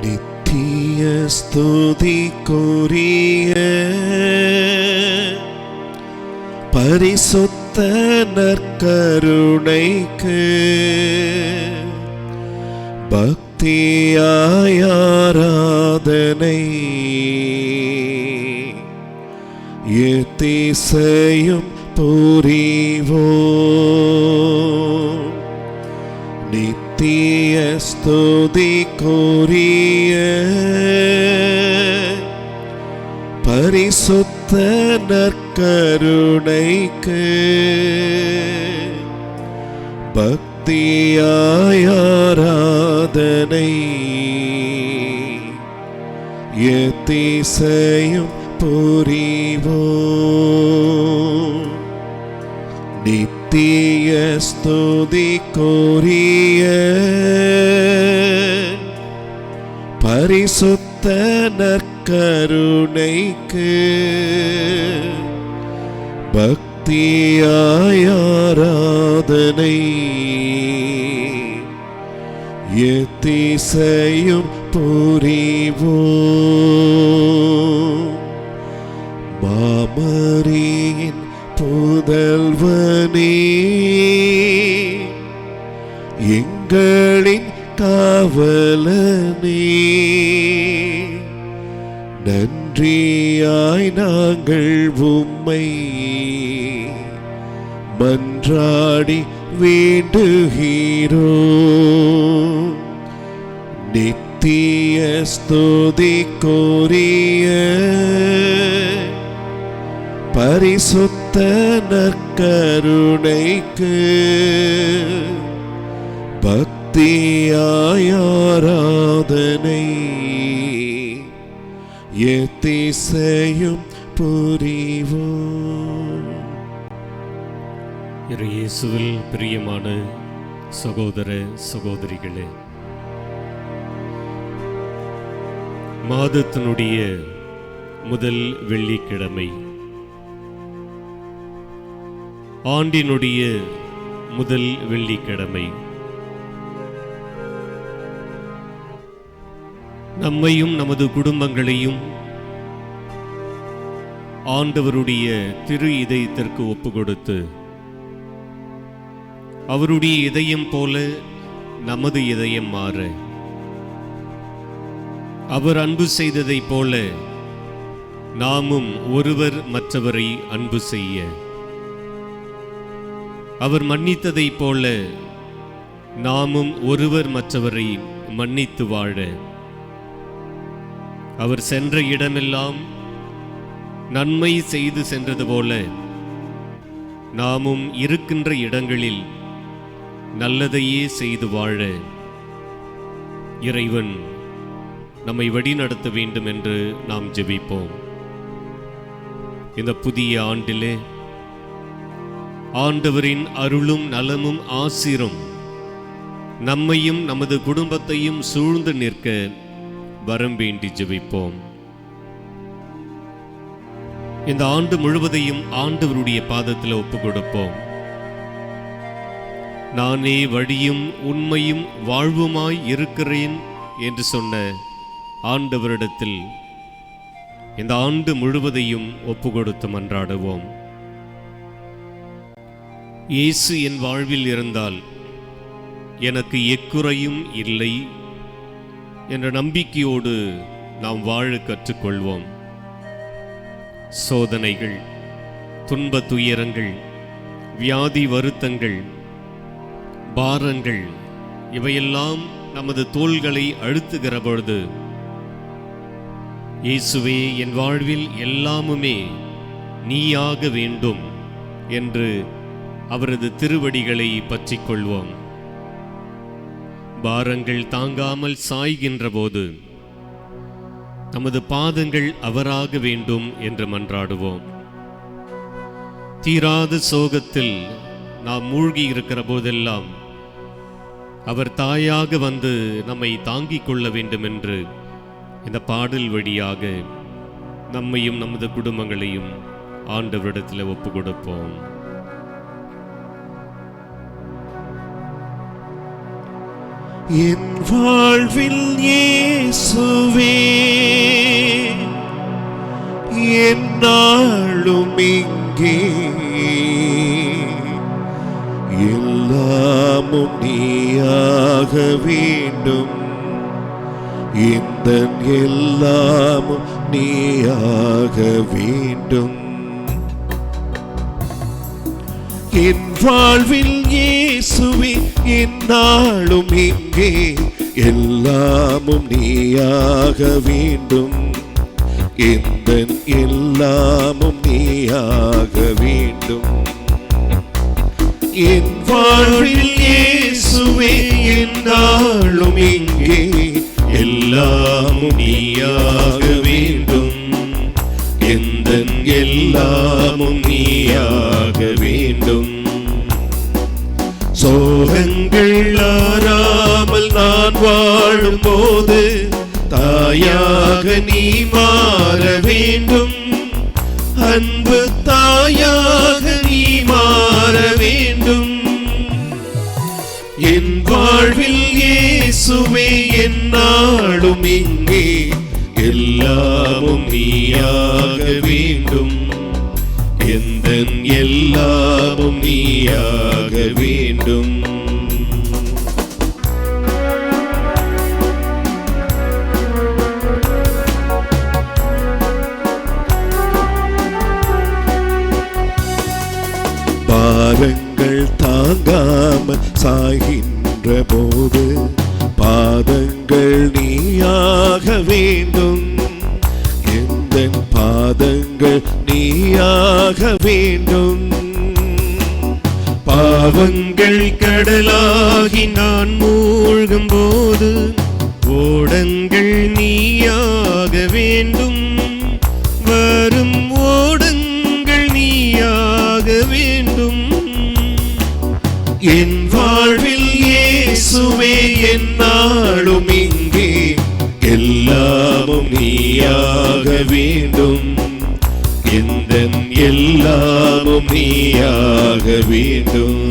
நித்திய ஸ்துதிக்குரிய பரிசுத்த நற்கருணைக்கு பக்தியாய் ஆராதனை எத்திசையும் புரிவோம். நித்திய ஸ்துதிக்குரிய பரிசுத்த நற்கருணைக்கு பக்தியாய் ஆராதனை எத்திசையும் புரிவோம். நித்திய ஸ்துதிக்குரிய பரிசுத்த நற்கருணைக்கு பக்தியாய் ஆராதனை எத்திசையும் புரிவோம். மாமரியின் புதல்வனே, எங்களின் காவலனே, நன்றியாய் நாங்கள் உம்மை மன்றாடி வேண்டுகிறோம். நித்திய ஸ்துதிக்குரிய பரிசுத்த நற்கருணைக்கு பக்தியாய் ஆராதனை எத்திசையும் புரிவோம். இயேசுவில் பிரியமான சகோதர சகோதரிகளே, மாதத்தினுடைய முதல் வெள்ளிக்கிழமை, ஆண்டினுடைய முதல் வெள்ளிக்கிழமை, நம்மையும் நமது குடும்பங்களையும் ஆண்டவருடைய திரு இதயத்திற்கு ஒப்பு கொடுத்து, அவருடைய இதயம் போல நமது இதயம் மாற, அவர் அன்பு செய்ததைப் போல நாமும் ஒருவர் மற்றவரை அன்பு செய்ய, அவர் மன்னித்ததைப் போல நாமும் ஒருவர் மற்றவரை மன்னித்து வாழ, அவர் சென்ற இடமெல்லாம் நன்மை செய்து சென்றது போல நாமும் இருக்கின்ற இடங்களில் நல்லதையே செய்து வாழ இறைவன் நம்மை வழிநடத்த வேண்டும் என்று நாம் ஜெபிப்போம். இந்த புதிய ஆண்டிலே ஆண்டவரின் அருளும் நலமும் ஆசீரும் நம்மையும் நமது குடும்பத்தையும் சூழ்ந்து நிற்க வரம் வேண்டி ஜெபிப்போம். இந்த ஆண்டு முழுவதையும் ஆண்டவருடைய பாதத்தில் ஒப்பு கொடுப்போம். நானே வழியும் உண்மையும் வாழ்வுமாய் இருக்கிறேன் என்று சொன்ன ஆண்டவரிடத்தில் இந்த ஆண்டு முழுவதையும் ஒப்பு கொடுத்து மன்றாடுவோம். இயேசு என் வாழ்வில் இருந்தால் எனக்கு எக்குறையும் இல்லை என்ற நம்பிக்கையோடு நாம் வாழ கற்றுக்கொள்வோம். சோதனைகள், துன்ப துயரங்கள், வியாதி வருத்தங்கள், பாரங்கள் இவையெல்லாம் நமது தோள்களை அழுத்துகிற பொழுது, இயேசுவே என் வாழ்வில் எல்லாமுமே நீயாக வேண்டும் என்று அவரது திருவடிகளை பற்றிக் கொள்வோம். பாரங்கள் தாங்காமல் சாய்கின்ற போது நமது பாதங்கள் அவராக வேண்டும் என்று மன்றாடுவோம். தீராத சோகத்தில் நாம் மூழ்கி இருக்கிற போதெல்லாம் அவர் தாயாக வந்து நம்மை தாங்கிக் கொள்ள வேண்டும் என்று இந்த பாடல் வழியாக நம்மையும் நமது குடும்பங்களையும் ஆண்டவரிடத்தில் ஒப்பு கொடுப்போம். என் வாழ்வில் இயேசுவே என்னாலும் இங்கே எல்லாமும் நீயாக வேண்டும், இந்த எல்லாமும் நீயாக வேண்டும். என் வாழ்வில் இயேசுவே என்னாலும் இங்கே எல்லாமும் நீயாக வேண்டும், இந்த எல்லாமும் நீயாக வேண்டும். என் வாழ்வில் இயேசுவே என்னாலும் இங்கே எல்லாமும் நீயாக வேண்டும், இந்த எல்லாமும் நீயாக வேண்டும். சோகங்கள் ஆறாமல் நான் வாழும்போது தாயாக நீ மாற வேண்டும், அன்பு தாயாக நீ மாற வேண்டும். என் வாழ்வில் இயேசுவே என்னாலும் இங்கே எல்லாமும் நீயாக வேண்டும், எந்த எல்லாமும் நீயாக வேண்டும். பாரங்கள் தாங்காமல் சாய்கின்ற போது பாதங்கள் நீயாக வேண்டும், எந்த பாதங்கள் நீயாக வேண்டும். பாவங்கள் கடலாகி நான் மூழ்கும் போது ஓடங்கள் நீயாக வேண்டும், வரும் ஓடங்கள் நீயாக வேண்டும். என் வாழ்வில் இயேசுவே என்னாலும் இங்கே எல்லாமும் நீயாக வேண்டும், எந்த எல்லாமும் நீயாக வேண்டும்.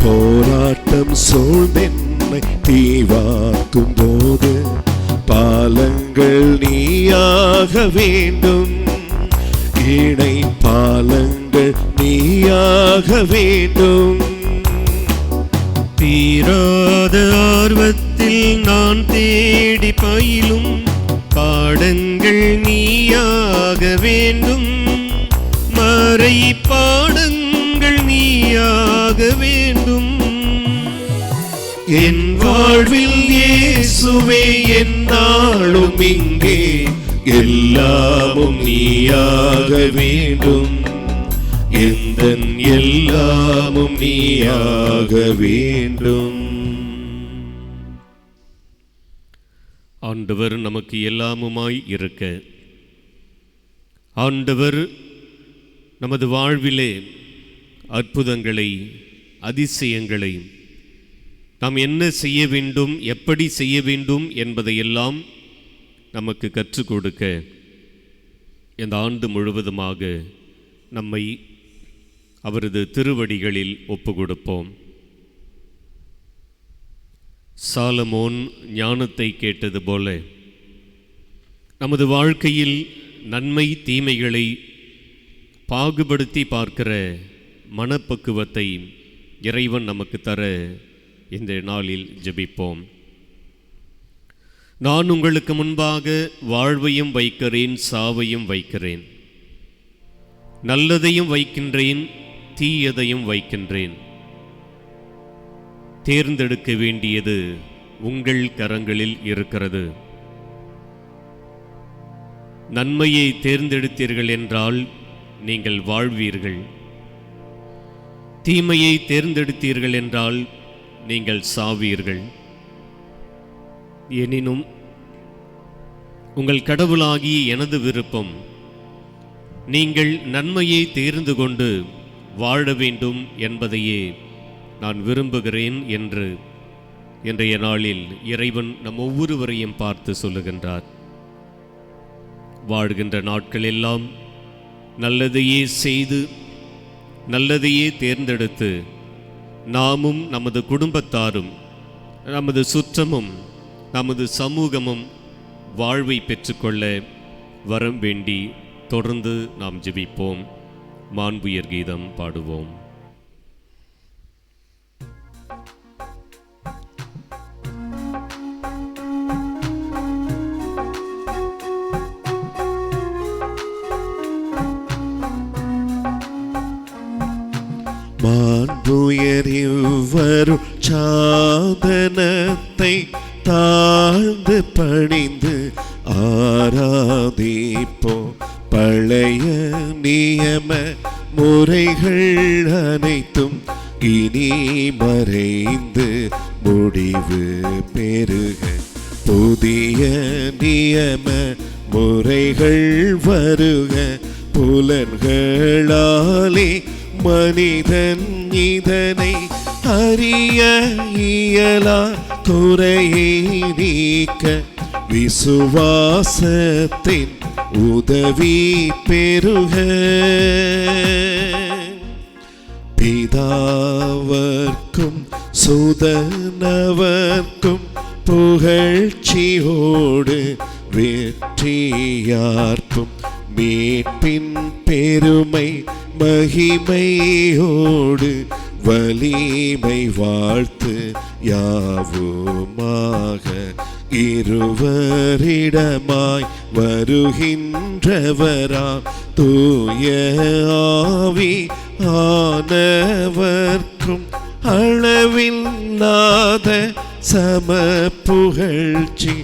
போராட்டம் சூழ்ந்தென்னை தீவாக்கும் போது பாலங்கள் நீயாக வேண்டும், இணை பாலங்கள் நீயாக வேண்டும். தீராத ஆர்வத்தில் நான் தேடி பயிலும் பாடங்கள் நீயாக வேண்டும், மறை பாடங்கள் நீயாக வேண்டும். என் வாழ்வில் இயேசுவே என்னாலும் இங்கே எல்லாமும் நீயாக வேண்டும், எந்த எல்லாமும் நீயாக வேண்டும். ஆண்டவர் நமக்கு எல்லாமுமாய் இருக்க, ஆண்டவர் நமது வாழ்விலே அற்புதங்களை அதிசயங்களை நாம் என்ன செய்ய வேண்டும், எப்படி செய்ய வேண்டும் என்பதையெல்லாம் நமக்கு கற்றுக் கொடுக்க இந்த ஆண்டு முழுவதுமாக நம்மை அவரது திருவடிகளில் ஒப்பு கொடுப்போம். சாலமோன் ஞானத்தை கேட்டது போல நமது வாழ்க்கையில் நன்மை தீமைகளை பாகுபடுத்தி பார்க்கிற மனப்பக்குவத்தை இறைவன் நமக்கு தர இந்த நாளில் ஜெபிப்போம். நான் உங்களுக்கு முன்பாக வாழ்வையும் வைக்கிறேன், சாவையும் வைக்கிறேன், நல்லதையும் வைக்கின்றேன், தீயதையும் வைக்கின்றேன். தேர்ந்தெடுக்க வேண்டியது உங்கள் கரங்களில் இருக்கிறது. நன்மையை தேர்ந்தெடுத்தீர்கள் என்றால் நீங்கள் வாழ்வீர்கள், தீமையை தேர்ந்தெடுத்தீர்கள் என்றால் நீங்கள் சாவீர்கள். எனினும் உங்கள் கடவுளாகிய எனது விருப்பம் நீங்கள் நன்மையை தேர்ந்து கொண்டு வாழ வேண்டும் என்பதையே நான் விரும்புகிறேன் என்று இன்றைய நாளில் இறைவன் நம் ஒவ்வொருவரையும் பார்த்து சொல்லுகின்றார். வாழ்கின்ற நாட்கள் எல்லாம் நல்லதையே செய்து நல்லதையே தேர்ந்தெடுத்து நாமும் நமது குடும்பத்தாரும் நமது சுற்றமும் நமது சமூகமும் வாழ்வை பெற்றுக்கொள்ள வரம் வேண்டி தொடர்ந்து நாம் ஜெபிப்போம். மாண்புயர் கீதம் பாடுவோம். மாண்புயரிவரு சாதனத்தை தாழ்ந்து பணிந்து ஆராதிப்போம். பழைய நியம முறைகள் அனைத்தும் இனி மறைந்து முடிவு பெறுக. புதிய நியம முறைகள் வருக. புலன்களாலே மனிதன் இதனை அறிய இயலா குறையை நீக்க விசுவாசத்தின் உதவி பெறுக. பிதாவர்க்கும் சுதனவர்க்கும் புகழ்ச்சியோடு வெற்றியார்க்கும் மீட்பின் பெருமை மகிமையோடு வலிமை வாழ்த்து யாவுமாக. இருவரிடமாய் வருகின்றவரா தூய ஆவி ஆனவர்க்கும் அளவில்லாத சம புகழ்ச்சி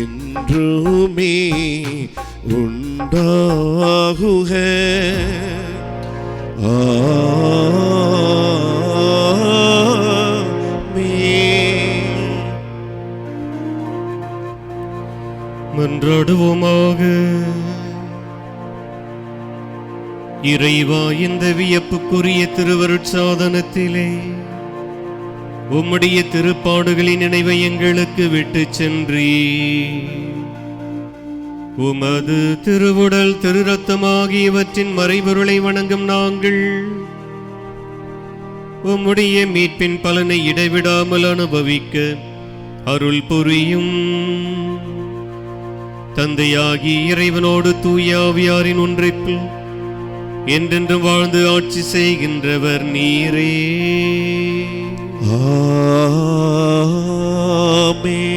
என்றுமே உண்டாகுக. மன்றாடுவோமாக. இறைவா, இந்த வியப்புக்குரிய திருவருட்சாதனத்திலே உம்முடைய திருப்பாடுகளின் நினைவை எங்களுக்கு விட்டு சென்றீ. உமது திருவுடல் திரு ரத்தமாகியவற்றின் மறைபொருளை வணங்கும் நாங்கள் உம்முடைய மீட்பின் பலனை இடைவிடாமல் அனுபவிக்க அருள் புரியும். தந்தையாகி இறைவனோடு தூய ஆவியாரின் ஒன்றிப்பில் என்றென்று வாழ்ந்து ஆட்சி செய்கின்றவர் நீரே. ஆமென்.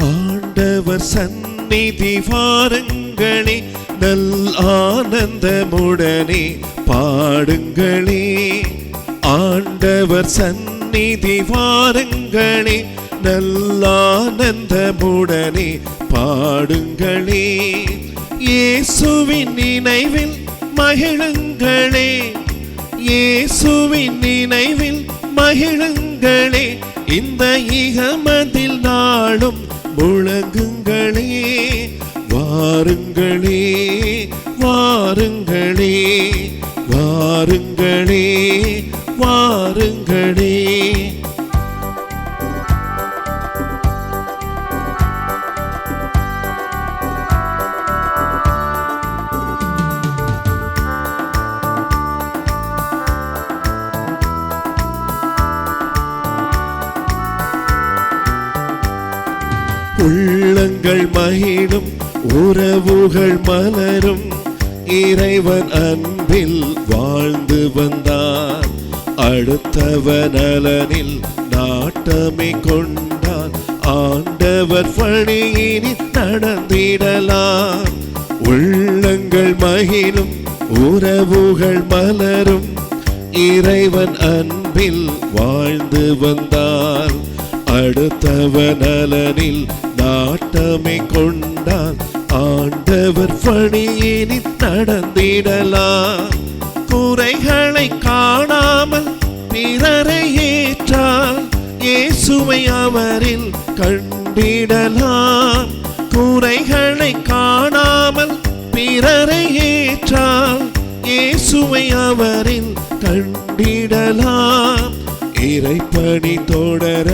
ஆண்டவர் சந்நிதி வாருங்களே, நல் ஆனந்தமுடனே பாடுங்களே. ஆண்டவர் சந்நிதி சந்நிதி வாருங்களே, நல்லானந்தமுடனே பாடுங்களே. இயேசுவின் நினைவில் மகிழுங்களே, இயேசுவின் நினைவில் மகிழுங்களே. இந்த இகமதில் நாளும் முழங்குங்களே. வாருங்களே வாருங்களே வாருங்களே வாருங்களே. உள்ளங்கள் மகிழும், உறவுகள் மலரும், இறைவன் அன்பில் வாழ்ந்து வந்தார். அடுத்தவன் நலனில் நாட்டமை கொண்டார். ஆண்டவர் பணியினில் நடந்திடலாம். உள்ளங்கள் மகிழும், உறவுகள் மலரும், இறைவன் அன்பில் வாழ்ந்து வந்தார். அடுத்தவன் நலனில் நாட்டமை கொண்டால் ஆண்டவர் பணியினில் நடந்திடலாம். குறைகளை காணாமல் பிறரை ஏற்றால் இயேசுவை அவரில் கண்டிடலாம். குறைகளை காணாமல் பிறரை ஏற்றால் இயேசுவை அவரில் கண்டிடலாம். இறைப்பணி தொடர,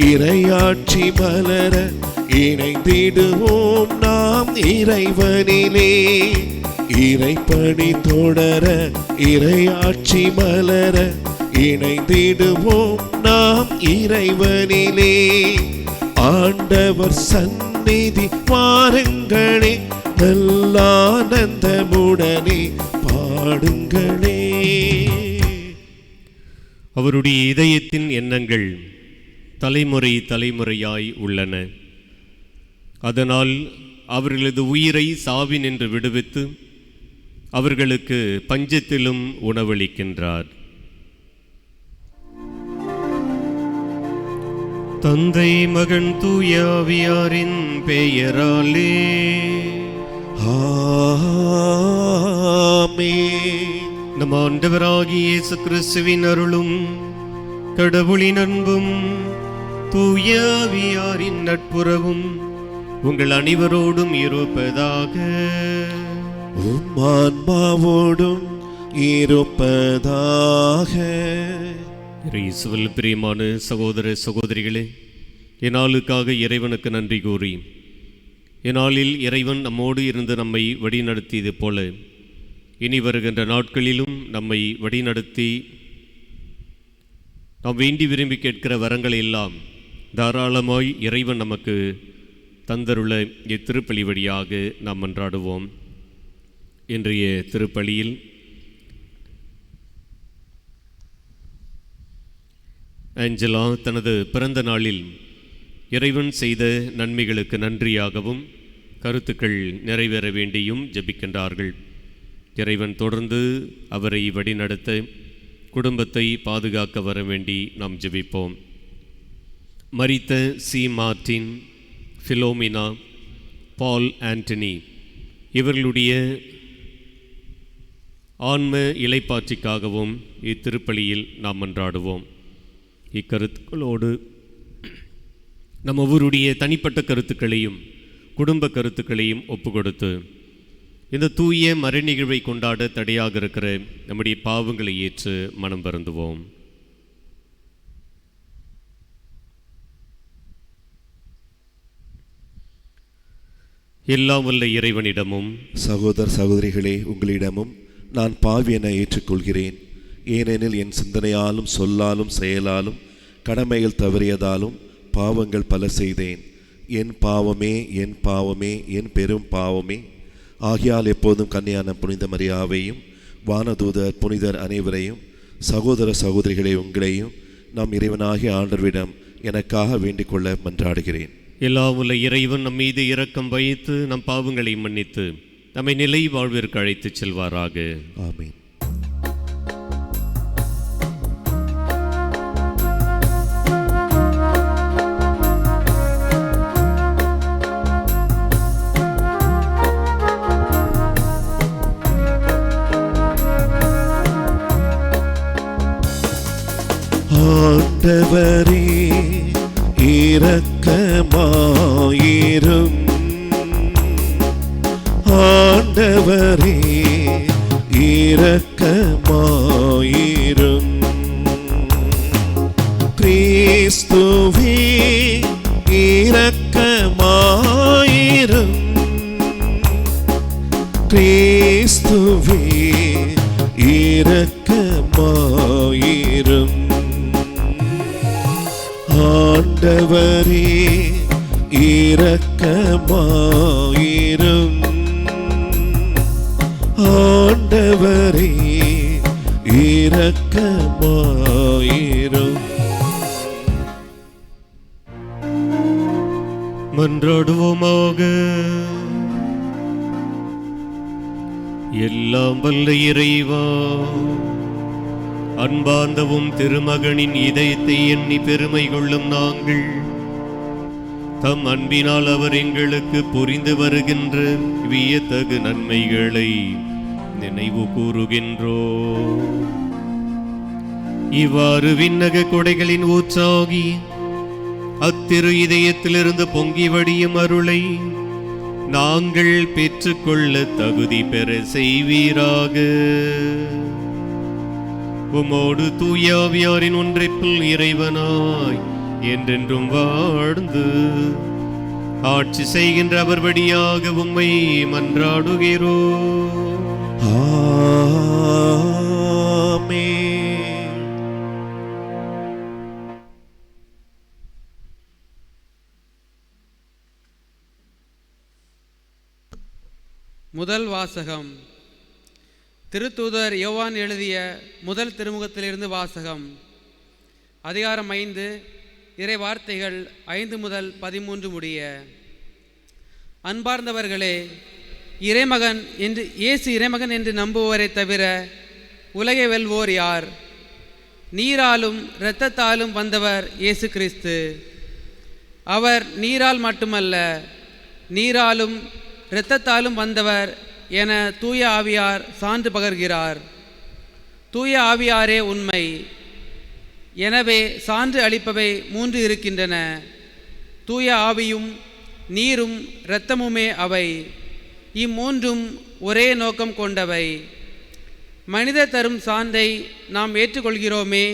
இறையாட்சி மலர, இணைந்திடுவோம் நாம் இறைவனிலே. இறைப்பணி தொடர, இறையாட்சி மலர, இணைந்திடுவோம் நாம் இறைவனிலே. ஆண்டவர் சந்நிதி வாருங்களே, நல்லானந்தமுடனே பாடுங்களே. அவருடைய இதயத்தின் எண்ணங்கள் தலைமுறை தலைமுறையாய் உள்ளன. அதனால் அவர்களது உயிரை சாவினின்று விடுவித்து அவர்களுக்கு பஞ்சத்திலும் உணவளிக்கின்றார். தந்தை மகன் தூய ஆவியாரின் பெயராலே ஆமென். நம் ஆண்டவராகிய இயேசு கிறிஸ்துவின் அருளும் கடவுளின் அன்பும் தூய ஆவியாரின் நட்புறவும் உங்கள் அனைவரோடும் இருப்பதாக. உம் ஆன்மாவோடும் இருப்பதாக. இயேசுவில் பிரியமான சகோதர சகோதரிகளே, இந்நாளுக்காக இறைவனுக்கு நன்றி கூறி, இந்நாளில் இறைவன் நம்மோடு இருந்து நம்மை வழிநடத்தியது போல இனி வருகின்ற நாட்களிலும் நம்மை வழிநடத்தி நாம் வேண்டி விரும்பி கேட்கிற வரங்களை எல்லாம் தாராளமாய் இறைவன் நமக்கு தந்தருள இத்திருப்பலி வழியாக நாம் மன்றாடுவோம். இன்றைய திருப்பலியில் ஆஞ்சலா தனது பிறந்த நாளில் இறைவன் செய்த நன்மைகளுக்கு நன்றியாகவும் கருத்துக்கள் நிறைவேற வேண்டியும் ஜெபிக்கின்றார்கள். இறைவன் தொடர்ந்து அவரை வழிநடத்த, குடும்பத்தை பாதுகாக்க வர வேண்டி நாம் ஜெபிப்போம். மரித்த சி மார்டின், ஃபிலோமினா, பால் ஆண்டனி இவர்களுடைய ஆன்ம இளைப்பாற்றிக்காகவும் இத்திருப்பலியில் நாம் மன்றாடுவோம். இக்கருத்துக்களோடு நம் ஒவ்வொருடைய தனிப்பட்ட கருத்துக்களையும் குடும்ப கருத்துக்களையும் ஒப்புக்கொடுத்து இந்த தூய மறை நிகழ்வை கொண்டாட தடையாக இருக்கிற நம்முடைய பாவங்களை ஏற்று மனம் வருந்துவோம். எல்லாம் வல்ல இறைவனிடமும் சகோதர சகோதரிகளே, உங்களிடமும் நான் பாவி என ஏற்றுக்கொள்கிறேன். ஏனெனில் என் சிந்தனையாலும் சொல்லாலும் செயலாலும் கடமைகள் தவறியதாலும் பாவங்கள் பல செய்தேன். என் பாவமே, என் பாவமே, என் பெரும் பாவமே. ஆகையால் எப்போதும் கன்னியான புனித மரியாவையும் வானதூதர் புனிதர் அனைவரையும் சகோதர சகோதரிகளை உங்களையும் நம் இறைவனாகிய ஆண்டவரிடம் எனக்காக வேண்டிக் கொள்ள மன்றாடுகிறேன். எல்லாம் உள்ள இறைவன் நம் மீது இரக்கம் வைத்து நம் பாவங்களை மன்னித்து நம்மை நிலை வாழ்விற்கு அழைத்துச் செல்வாராக. ஆமீன். ஆண்டவரே இரக்கமாயிரும். ஆண்டவரே இரக்கமாயிரும். கிறிஸ்துவே இரக்கமாயிரும். கிறிஸ்துவே இரக்கமாயிரும். ஆண்டவரே இரக்கமாயிரும். ஆண்டவரே இரக்கமாயிரும். மன்றாடுவோமாக. எல்லாம் வல்ல இறைவா, அன்பார்ந்தவும் திருமகனின் இதயத்தை எண்ணி பெருமை கொள்ளும் நாங்கள் தம் அன்பினால் அவர் எங்களுக்கு புரிந்து வருகின்ற வியத்தகு நன்மைகளை நினைவு கூறுகின்றோம். இவ்வாறு விண்ணக கொடைகளின் ஊற்றாகி அத்திரு இதயத்திலிருந்து பொங்கி வடியும் அருளை நாங்கள் பெற்றுக்கொள்ள தகுதி பெற செய்வீராக. உமோடு தூய ஆவியாரின் ஒன்றைப்பில் இறைவனாய் என்றென்றும் வாழ்ந்து ஆட்சி செய்கின்ற அவர் வழியாக உம்மை மன்றாடுகிறோம். ஆமென். முதல் வாசகம். திருத்தூதர் யோவான் எழுதிய முதல் திருமுகத்திலிருந்து வாசகம். அதிகாரம் 5, இறை வார்த்தைகள் 5 முதல் 13 முடிய. அன்பார்ந்தவர்களே, இறைமகன் என்று இயேசு இறைமகன் என்று நம்புவோரை தவிர உலகை வெல்வோர் யார்? நீராலும் இரத்தத்தாலும் வந்தவர் இயேசு கிறிஸ்து. அவர் நீரால் மட்டுமல்ல, நீராலும் இரத்தத்தாலும் வந்தவர் என தூய ஆவியார் சான்று பகர்கிறார். தூய ஆவியாரே உண்மை. எனவே சான்று அளிப்பவை 3 இருக்கின்றன. தூய ஆவியும் நீரும் இரத்தமுமே அவை. இம்மூன்றும் ஒரே நோக்கம் கொண்டவை. மனிதர் தரும் சான்றை நாம் ஏற்றுக்கொள்கிறோமே,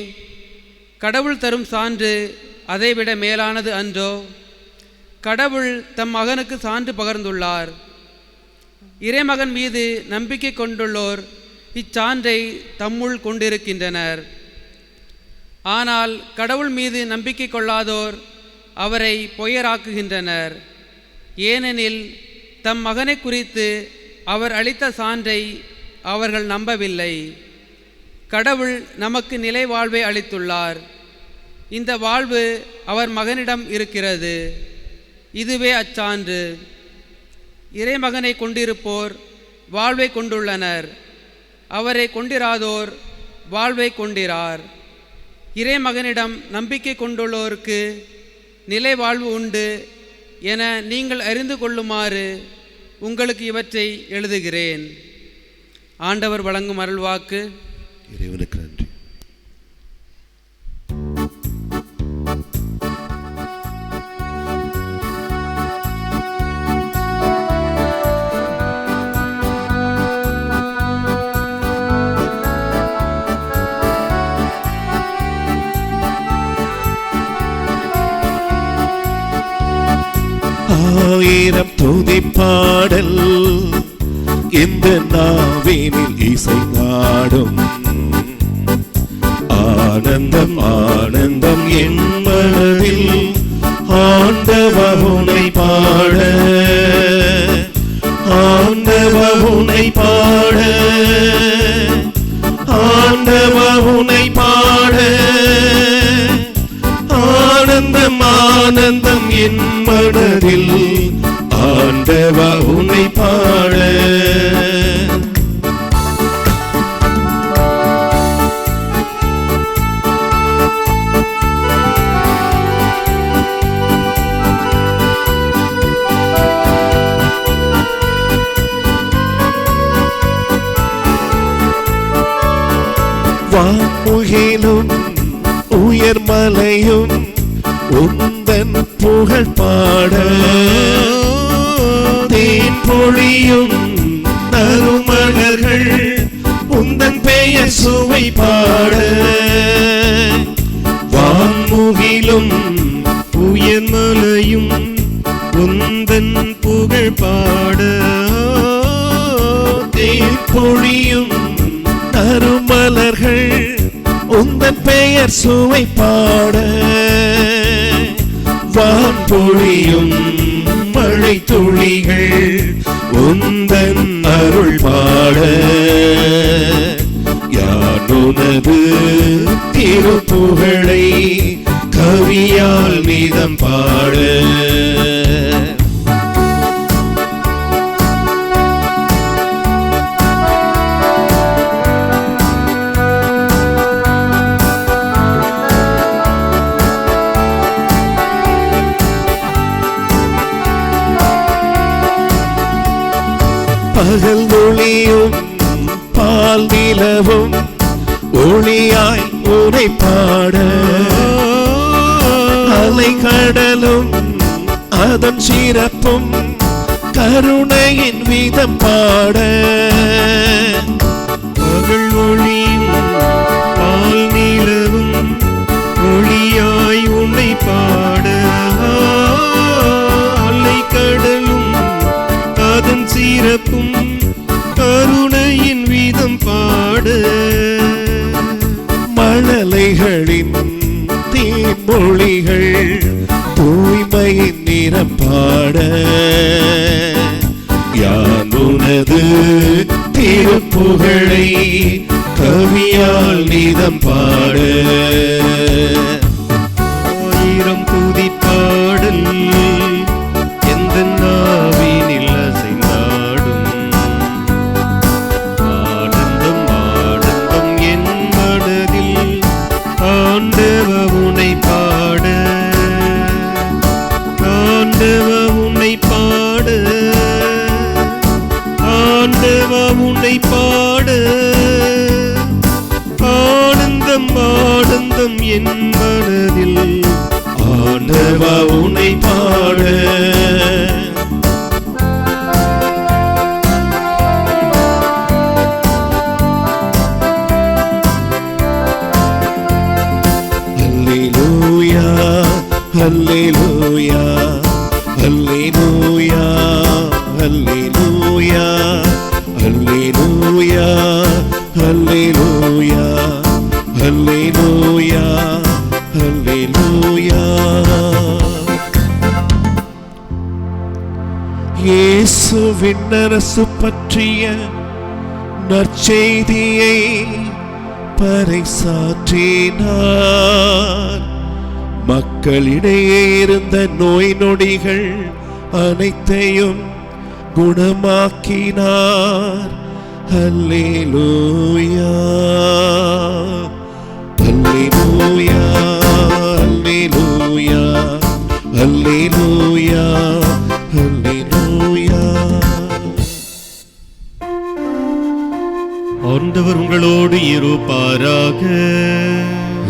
கடவுள் தரும் சான்று அதைவிட மேலானது அன்றோ? கடவுள் தம் மகனுக்கு சான்று பகர்ந்துள்ளார். இறைமகன் மீது நம்பிக்கை கொண்டுள்ளோர் இச்சான்றை தம்முள் கொண்டிருக்கின்றனர். ஆனால் கடவுள் மீது நம்பிக்கை கொள்ளாதோர் அவரை பொய்யராக்குகின்றனர். ஏனெனில் தம் மகனை குறித்து அவர் அளித்த சான்றை அவர்கள் நம்பவில்லை. கடவுள் நமக்கு நிலை வாழ்வை அளித்துள்ளார். இந்த வாழ்வு அவர் மகனிடம் இருக்கிறது. இதுவே அச்சான்று. இறைமகனை கொண்டிருப்போர் வாழ்வை கொண்டுள்ளனர். அவரை கொண்டிராதோர் வாழ்வை கொண்டிரார். இறைமகனிடம் நம்பிக்கை கொண்டுள்ளோருக்கு நிலை வாழ்வு உண்டு என நீங்கள் அறிந்து கொள்ளுமாறு உங்களுக்கு இவற்றை எழுதுகிறேன். ஆண்டவர் வழங்கும் அருள்வாக்கு. இறைவனுக்கு நன்றி. ஆயிரம் துதிப்பாடல் இந்த நாவினில் இசைநாடும். ஆனந்தம் ஆனந்தம் என் மனதில் ஆண்டவர் உனை பாட. ஆண்டவர் உனை பாட. ஆண்டவர் உனை பாட. ஆனந்தம் ஆனந்தம் என் மனதில் ஆண்டவர் உனை பாட. வான்முகிலும் உயர் உயர்மலையும் உந்தன் புகழ் பாட, தேன் பொழியும் நறுமலர்கள் உந்தன் பெயர் சுவை பாட, வான்முகிலும் உயர்மலையும் உந்தன் புகழ் பாட, தேன் பொழியும் நறுமலர்கள் உந்தன் பெயர் சுவை பாட, வான் பொழியும் மழை துளிகள் உந்தன் அருள் பாட, யான் உனது திருப்புகழை கவியால் மீதம் பாட. பகல் ஒளியும் பால் நிலவும் ஒளியாய் உனை பாட, அலை கடலும் அதன் சிறப்பும் கருணையின் வீதம் பாட, பகல் ஒளியும் பால் நிலவும் ஒளியாய் உன்னை பாட, அலை கடலும் அதன் சிறப்பும் கருணையின் வீதம் பாட, மழலைகளின் தீமொழிகள் தூய்மையின் நிறம் பாட, யான் உனது திருப்புகழை கவியால் நீதம் பாட. ஆயிரம் துதிப்பாடல் எந்த நாவினில் அசைந்தாடும், ஆனந்தம் ஆனந்தம் என் மனதில் ஆண்டவ உனை பாட, ஆண்டவ உனை பாட, ஆண்டவ உனை பாட, ஆனந்தம் ஆனந்தம் என் மனதில் ஆண்டவ உனை பாட. அல்லேலூயா அல்லேலூயா அல்லேலூயா அல்லேலூயா அல்லேலூயா அல்லேலூயா அல்லேலூயா அல்லேலூயா. இயேசுவின் அரசு பற்றிய நற்செய்தியை பறைசாற்றினார், மக்களிடையே இருந்த நோய் நொடிகள் அனைத்தையும் குணமாக்கினார். அல்லேலூயா அல்லேலூயா அல்லேலூயா அல்லேலூயா அல்லேலூயா. ஆண்டவர் உங்களோடு இருப்பாராக.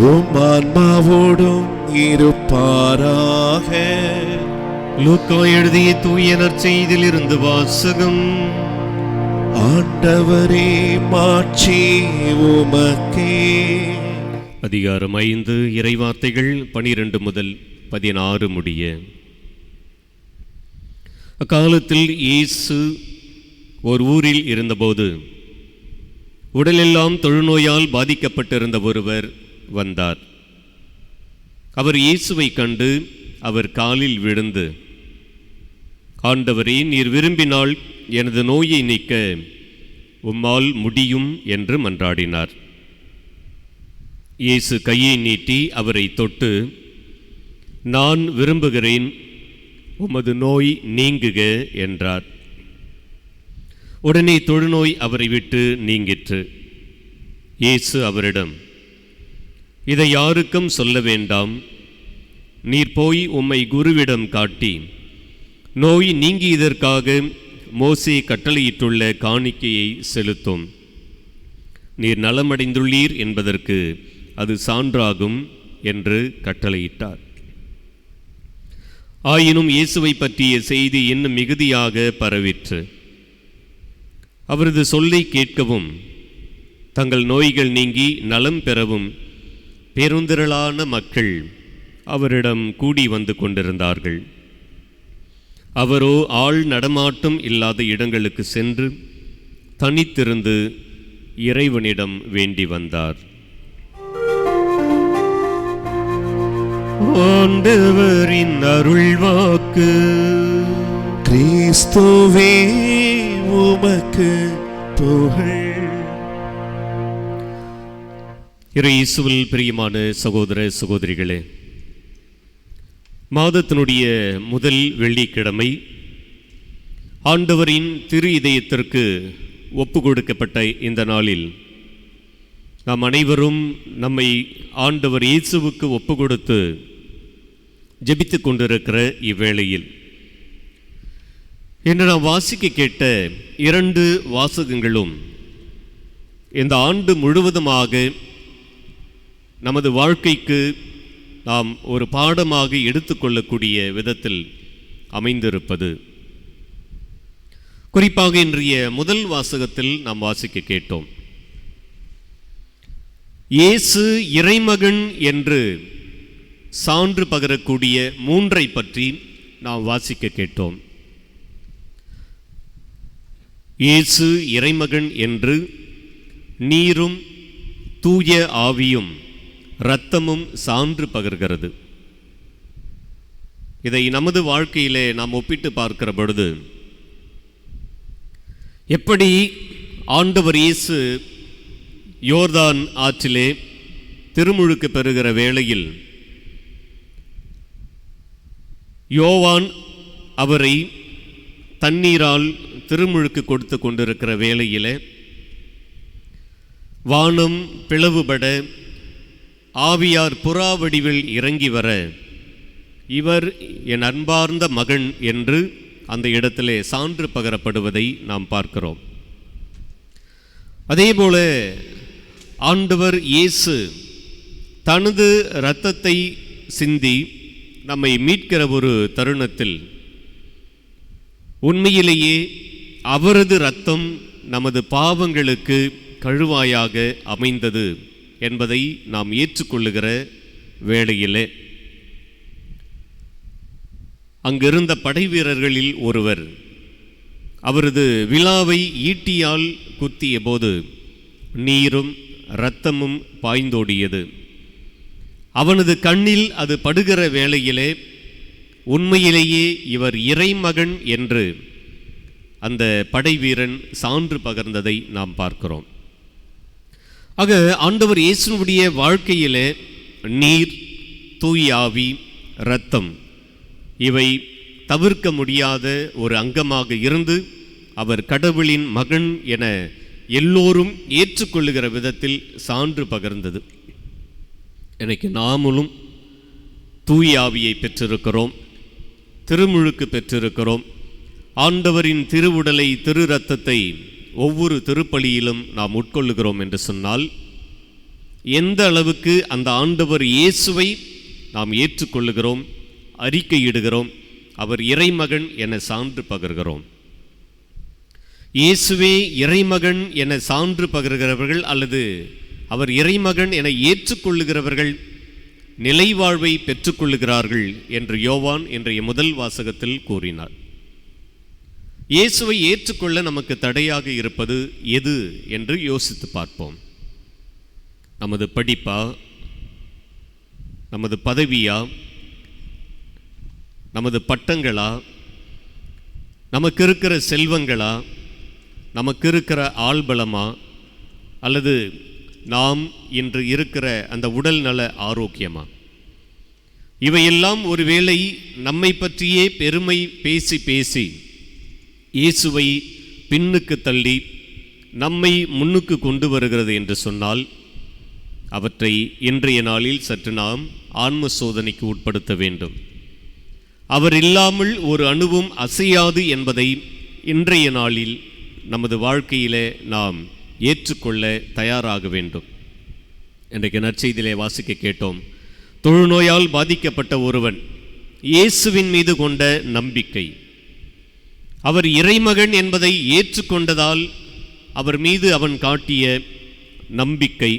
உம் ஆன்மாவோடும் இருப்பாராக. லூக்கா எழுதிய தூய நற்செய்தியில் இருந்து வாசகம். ஆண்டவரே மாட்சி உமக்கே. அதிகாரம் 5 இறைவார்த்தைகள் 12 முதல் 16 முடிய. அக்காலத்தில் இயேசு ஒரு ஊரில் இருந்தபோது உடலெல்லாம் தொழுநோயால் பாதிக்கப்பட்டிருந்த ஒருவர் வந்தார். அவர் இயேசுவை கண்டு அவர் காலில் விழுந்து, ஆண்டவரே, நீர் விரும்பினால் எனது நோயை நீக்க உம்மால் முடியும் என்று மன்றாடினார். இயேசு கையை நீட்டி அவரை தொட்டு, நான் விரும்புகிறேன், உமது நோய் நீங்குக என்றார். உடனே தொழுநோய் அவரை விட்டு நீங்கிற்று. இயேசு அவரிடம், இதை யாருக்கும் சொல்ல வேண்டாம், நீர் போய் உம்மை குருவிடம் காட்டி நோய் நீங்கியதற்காக மோசே கட்டளையிட்டுள்ள காணிக்கையை செலுத்தும். நீர் நலமடைந்துள்ளீர் என்பதற்கு அது சான்றாகும் என்று கட்டளையிட்டார். ஆயினும் இயேசுவை பற்றிய செய்தி இன்னும் மிகுதியாக பரவிற்று. அவரது சொல்லை கேட்கவும் தங்கள் நோய்கள் நீங்கி நலம் பெறவும் பெருந்திரளான மக்கள் அவரிடம் கூடி வந்து கொண்டிருந்தார்கள். அவரோ ஆள் நடமாட்டம் இல்லாத இடங்களுக்கு சென்று தனித்திருந்து இறைவனிடம் வேண்டி வந்தார். ஆண்டவரின் அருள்வாக்கு. கிறிஸ்துவே உமக்கு புகழ். இயேசுவில் பிரியமான சகோதர சகோதரிகளே, மாதத்தினுடைய முதல் வெள்ளிக்கிழமை ஆண்டவரின் திரு இதயத்திற்கு ஒப்பு கொடுக்கப்பட்ட இந்த நாளில் நாம் அனைவரும் நம்மை ஆண்டவர் இயேசுவுக்கு ஒப்பு கொடுத்து ஜெபித்து கொண்டிருக்கிற இவ்வேளையில் இன்று நாம் வாசிக்க கேட்ட 2 வாசகங்களும் இந்த ஆண்டு முழுவதுமாக நமது வாழ்க்கைக்கு நாம் ஒரு பாடமாக எடுத்துக்கொள்ளக்கூடிய விதத்தில் அமைந்திருப்பது. குறிப்பாக இன்றைய முதல் வாசகத்தில் நாம் வாசிக்க கேட்டோம், இயேசு இறைமகன் என்று சான்று பகரக்கூடிய 3 பற்றி நாம் வாசிக்க கேட்டோம். இயேசு இறைமகன் என்று நீரும் தூய ஆவியும் இரத்தமும் சான்று பகர்கிறது. இதை நமது வாழ்க்கையிலே நாம் ஒப்பிட்டு பார்க்கிற பொழுது எப்படி ஆண்டவர் இயேசு யோர்தான் ஆற்றிலே திருமுழுக்கு பெறுகிற வேளையில் யோவான் அவரை தண்ணீரால் திருமுழுக்கு கொடுத்து கொண்டிருக்கிற வேளையிலே வானம் பிளவுபட ஆவியார் புறா வடிவில் இறங்கி வர இவர் என் அன்பார்ந்த மகன் என்று அந்த இடத்திலே சான்று பகரப்படுவதை நாம் பார்க்கிறோம். அதேபோல ஆண்டவர் இயேசு தனது இரத்தத்தை சிந்தி நம்மை மீட்கிற ஒரு தருணத்தில் உண்மையிலேயே அவரது இரத்தம் நமது பாவங்களுக்கு கழுவாயாக அமைந்தது என்பதை நாம் ஏற்றுக்கொள்ளுகிற வேளையிலே அங்கிருந்த படை வீரர்களில் ஒருவர் அவரது விலாவை ஈட்டியால் குத்திய போது நீரும் இரத்தமும் பாய்ந்தோடியது. அவனது கண்ணில் அது படுகிற வேளையிலே உண்மையிலேயே இவர் இறைமகன் என்று அந்த படை வீரன் சான்று பகர்ந்ததை நாம் பார்க்கிறோம். ஆக ஆண்டவர் இயேசுவுடைய வாழ்க்கையிலே நீர், தூய ஆவி, இரத்தம் இவை தவிர்க்க முடியாத ஒரு அங்கமாக இருந்து அவர் கடவுளின் மகன் என எல்லோரும் ஏற்றுக்கொள்ளுகிற விதத்தில் சான்று பகர்ந்தது. எனக்கு நாமளும் தூய ஆவியை பெற்றிருக்கிறோம், திருமுழுக்கு பெற்றிருக்கிறோம். ஆண்டவரின் திருவுடலை, திரு இரத்தத்தை ஒவ்வொரு திருப்பலியிலும் நாம் உட்கொள்ளுகிறோம் என்று சொன்னால் எந்த அளவுக்கு அந்த ஆண்டவர் இயேசுவை நாம் ஏற்றுக்கொள்ளுகிறோம், அறிக்கையிடுகிறோம், அவர் இறைமகன் என சான்று பகர்கிறோம். இயேசுவே இறைமகன் என சான்று பகர்கிறவர்கள் அல்லது அவர் இறைமகன் என ஏற்றுக்கொள்ளுகிறவர்கள் நிலைவாழ்வை பெற்றுக்கொள்ளுகிறார்கள் என்று யோவான் இன்றைய முதல் வாசகத்தில் கூறினார். இயேசுவை ஏற்றுக்கொள்ள நமக்கு தடையாக இருப்பது எது என்று யோசித்து பார்ப்போம். நமது படிப்பா, நமது பதவியா, நமது பட்டங்களா, நமக்கு இருக்கிற செல்வங்களா, நமக்கு இருக்கிற ஆள்பலமா, அல்லது நாம் இன்று இருக்கிற அந்த உடல் நல ஆரோக்கியமா? இவையெல்லாம் ஒருவேளை நம்மை பற்றியே பெருமை பேசி பேசி இயேசுவை பின்னுக்கு தள்ளி நம்மை முன்னுக்கு கொண்டு வருகிறது என்று சொன்னால் அவற்றை இன்றைய நாளில் சற்று நாம் ஆன்ம சோதனைக்கு உட்படுத்த வேண்டும். அவர் இல்லாமல் ஒரு அணுவும் அசையாது என்பதை இன்றைய நாளில் நமது வாழ்க்கையிலே நாம் ஏற்றுக்கொள்ள தயாராக வேண்டும். இன்றைக்கு நற்செய்தியிலே வாசிக்க கேட்டோம், தொழுநோயால் பாதிக்கப்பட்ட ஒருவன் இயேசுவின் மீது கொண்ட நம்பிக்கை, அவர் இறைமகன் என்பதை ஏற்றுக்கொண்டதால் அவர் மீது அவன் காட்டிய நம்பிக்கை,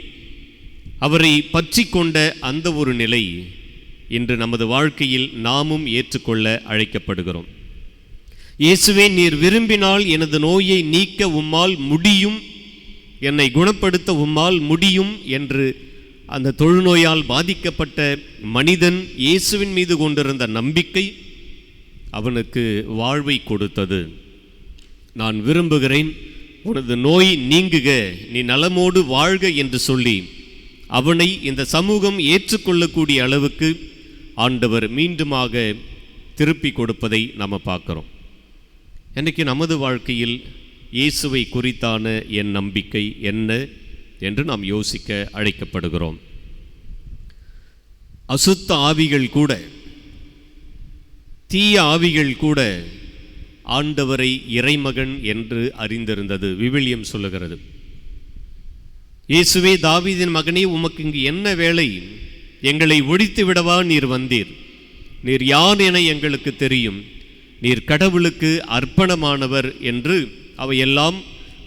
அவரை பற்றி கொண்ட அந்த ஒரு நிலை இன்று நமது வாழ்க்கையில் நாமும் ஏற்றுக்கொள்ள அழைக்கப்படுகிறோம். இயேசுவே, நீர் விரும்பினால் எனது நோயை நீக்க உம்மால் முடியும், என்னை குணப்படுத்த உம்மால் முடியும் என்று அந்த தொழுநோயால் பாதிக்கப்பட்ட மனிதன் இயேசுவின் மீது கொண்டிருந்த நம்பிக்கை அவனுக்கு வாழ்வை கொடுத்தது. நான் விரும்புகிறேன், உனது நோய் நீங்குக, நீ நலமோடு வாழ்க என்று சொல்லி அவனை இந்த சமூகம் ஏற்றுக்கொள்ளக்கூடிய அளவுக்கு ஆண்டவர் மீண்டுமாக திருப்பி கொடுப்பதை நாம் பார்க்கிறோம். இன்றைக்கு நமது வாழ்க்கையில் இயேசுவை குறித்தான என் நம்பிக்கை என்ன என்று நாம் யோசிக்க அழைக்கப்படுகிறோம். அசுத்த ஆவிகள் கூட, தீய ஆவிகள் கூட ஆண்டவரை இறைமகன் என்று அறிந்திருந்தது விவிலியம் சொல்லுகிறது. இயேசுவே, தாவீதின் மகனே, உமக்கு இங்கு என்ன வேலை? எங்களை ஒழித்து விடவா நீர் வந்தீர்? நீர் யார் என எங்களுக்கு தெரியும், நீர் கடவுளுக்கு அர்ப்பணமானவர் என்று அவையெல்லாம்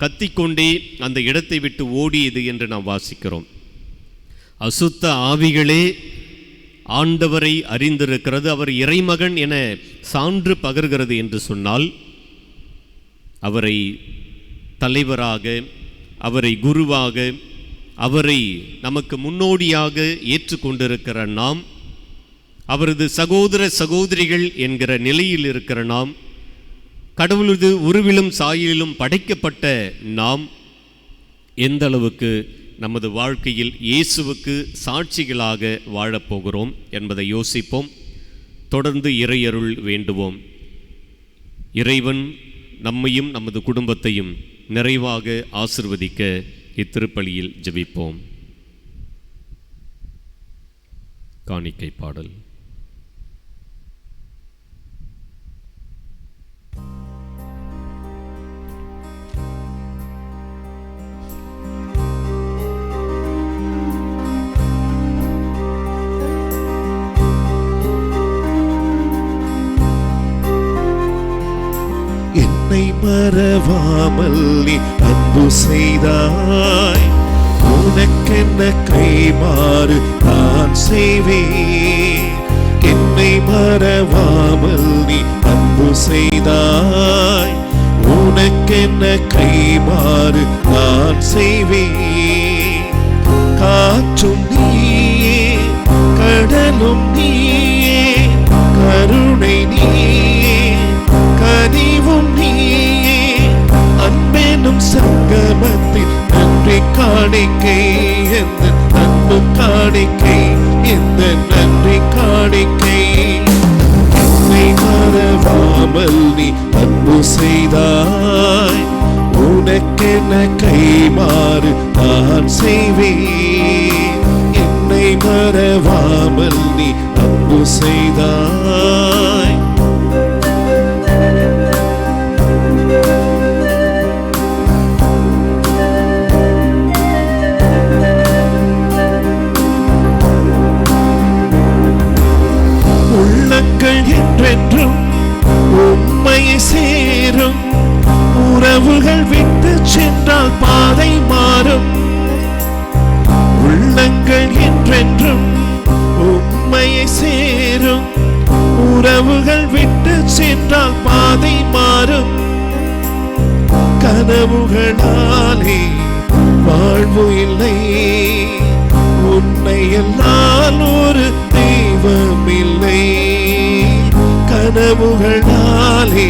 கத்திக்கொண்டே அந்த இடத்தை விட்டு ஓடியது என்று நாம் வாசிக்கிறோம். அசுத்த ஆவிகளே ஆண்டவரை அறிந்திருக்கிறது, அவர் இறைமகன் என சான்று பகர்கிறது என்று சொன்னால், அவரை தலைவராக, அவரை குருவாக, அவரை நமக்கு முன்னோடியாக ஏற்றுக்கொண்டிருக்கிற நாம், அவரது சகோதர சகோதரிகள் என்கிற நிலையில் இருக்கிற நாம், கடவுளது உருவிலும் சாயலிலும் படைக்கப்பட்ட நாம் எந்த அளவுக்கு நமது வாழ்க்கையில் இயேசுவுக்கு சாட்சிகளாக வாழப்போகிறோம் என்பதை யோசிப்போம். தொடர்ந்து இறையருள் வேண்டுவோம். இறைவன் நம்மையும் நமது குடும்பத்தையும் நிறைவாக ஆசிர்வதிக்க இத்திருப்பலியில் ஜெபிப்போம். காணிக்கை பாடல். என்னை மறவாமல் நீ அன்பு செய்தாய், உனக்கென்ன கைமாறு நான் செய்வேன். என்னை மறவாமல் நீ அன்பு செய்தாய், உனக்கென்ன கைமாறு நான் செய்வேன். காற்றும் நீயே, கடலும் நீயே, கருணை நீயே, கனிவும் நீயே, அன்பெனும் சங்கமத்தில் நன்றி காணிக்கை, எந்த அன்பு காணிக்கை, எந்த நன்றி காணிக்கை. என்னை மறவாமல் நீ அன்பு செய்தாய், உனக்கென கைமாறு நான் செய்வேன். என்னை மறவாமல் நீ அன்பு செய்தாய். உள்ளங்கள் என்றென்றும் உம்மையை சேரும், உறவுகள் விட்டு சென்றால் பாதை மாறும். உள்ளங்கள் என்றென்றும் உம்மையை சேரும், உறவுகள் விட்டு சென்றால் பாதை மாறும். கனவுகளாலே வாழ்வு இல்லை, உன்னை எல்லாம் ஒரு தெய்வம் இல்லை. கனவுகளாலே